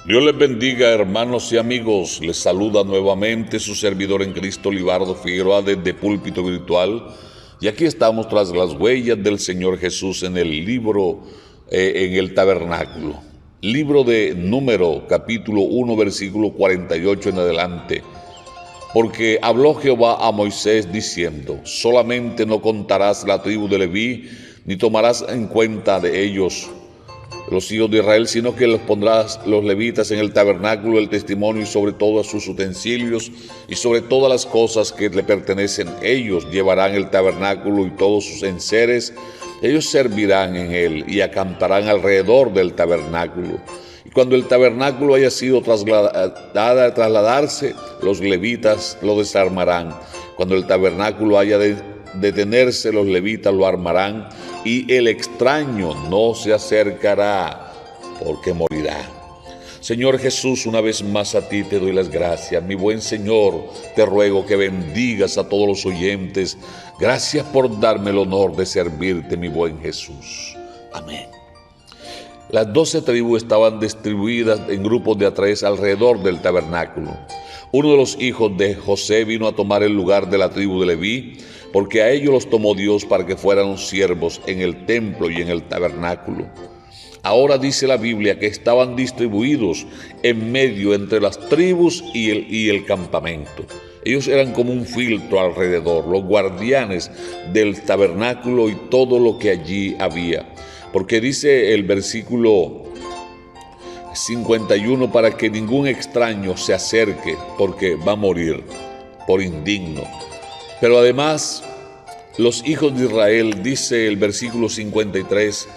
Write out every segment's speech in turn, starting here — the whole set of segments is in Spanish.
Dios les bendiga, hermanos y amigos. Les saluda nuevamente su servidor en Cristo, Libardo Figueroa, desde Púlpito Virtual. Y aquí estamos tras las huellas del Señor Jesús en el libro, en el tabernáculo. Libro de Número, capítulo 1, versículo 48 en adelante. Porque habló Jehová a Moisés diciendo: solamente no contarás la tribu de Leví, ni tomarás en cuenta de ellos los hijos de Israel, sino que los pondrás los levitas en el tabernáculo del testimonio y sobre todos sus utensilios y sobre todas las cosas que le pertenecen. Ellos llevarán el tabernáculo y todos sus enseres. Ellos servirán en él y acamparán alrededor del tabernáculo. Y cuando el tabernáculo haya sido trasladarse, los levitas lo desarmarán. Cuando el tabernáculo haya de detenerse, los levitas lo armarán, y el extraño no se acercará, porque morirá. Señor Jesús, una vez más a ti te doy las gracias. Mi buen Señor, te ruego que bendigas a todos los oyentes. Gracias por darme el honor de servirte, mi buen Jesús. Amén. Las 12 tribus estaban distribuidas en grupos de a 3 alrededor del tabernáculo. Uno de los hijos de José vino a tomar el lugar de la tribu de Leví, porque a ellos los tomó Dios para que fueran los siervos en el templo y en el tabernáculo. Ahora dice la Biblia que estaban distribuidos en medio entre las tribus y el campamento. Ellos eran como un filtro alrededor, los guardianes del tabernáculo y todo lo que allí había. Porque dice el versículo 51, para que ningún extraño se acerque, porque va a morir por indigno. Pero además, los hijos de Israel, dice el versículo 53,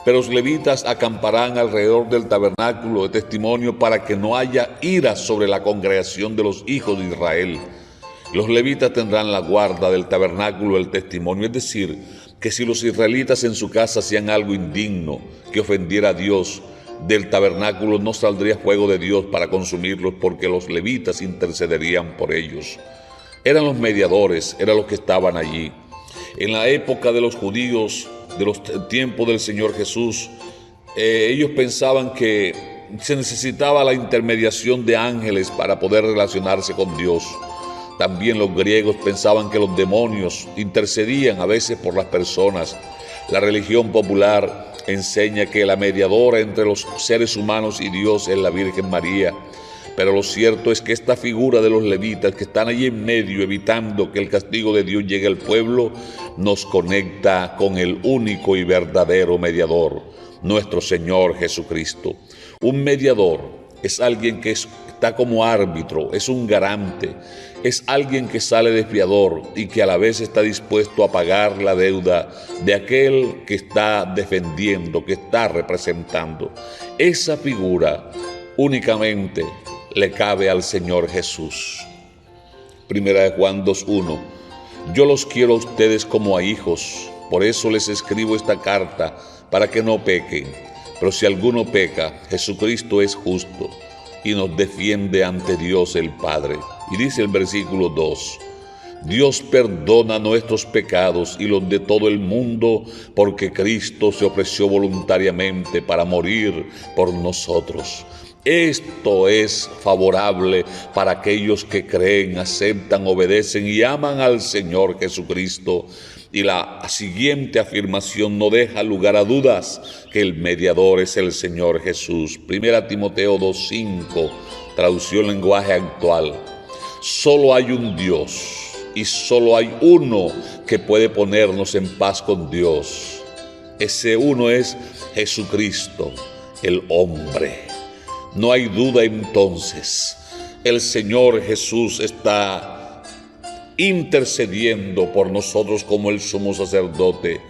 pero los levitas acamparán alrededor del tabernáculo de testimonio para que no haya ira sobre la congregación de los hijos de Israel. Los levitas tendrán la guarda del tabernáculo del testimonio, es decir, que si los israelitas en su casa hacían algo indigno que ofendiera a Dios, del tabernáculo no saldría fuego de Dios para consumirlos, porque los levitas intercederían por ellos. Eran los mediadores, eran los que estaban allí. En la época de los judíos, de los tiempos del Señor Jesús, ellos pensaban que se necesitaba la intermediación de ángeles para poder relacionarse con Dios. También los griegos pensaban que los demonios intercedían a veces por las personas. La religión popular enseña que la mediadora entre los seres humanos y Dios es la Virgen María. Pero lo cierto es que esta figura de los levitas que están allí en medio, evitando que el castigo de Dios llegue al pueblo, nos conecta con el único y verdadero mediador, nuestro Señor Jesucristo. Un mediador es alguien que está como árbitro, es un garante, es alguien que sale de fiador y que a la vez está dispuesto a pagar la deuda de aquel que está defendiendo, que está representando. Esa figura únicamente le cabe al Señor Jesús. Primera de Juan 2:1. Yo los quiero a ustedes como a hijos, por eso les escribo esta carta, para que no pequen. Pero si alguno peca, Jesucristo es justo y nos defiende ante Dios el Padre. Y dice el versículo 2: Dios perdona nuestros pecados y los de todo el mundo, porque Cristo se ofreció voluntariamente para morir por nosotros. Esto es favorable para aquellos que creen, aceptan, obedecen y aman al Señor Jesucristo. Y la siguiente afirmación no deja lugar a dudas, que el mediador es el Señor Jesús. Primera Timoteo 2:5, traducción lenguaje actual. Solo hay un Dios y solo hay uno que puede ponernos en paz con Dios. Ese uno es Jesucristo, el hombre. No hay duda entonces, el Señor Jesús está intercediendo por nosotros como el sumo sacerdote.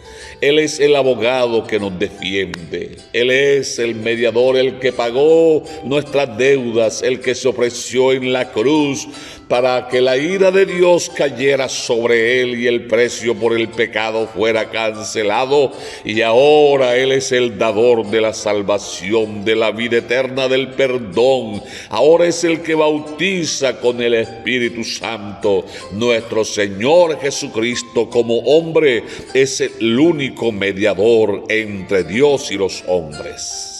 Él es el abogado que nos defiende. Él es el mediador, el que pagó nuestras deudas, el que se ofreció en la cruz para que la ira de Dios cayera sobre él y el precio por el pecado fuera cancelado. Y ahora Él es el dador de la salvación, de la vida eterna, del perdón. Ahora es el que bautiza con el Espíritu Santo. Nuestro Señor Jesucristo, como hombre, es el único mediador entre Dios y los hombres.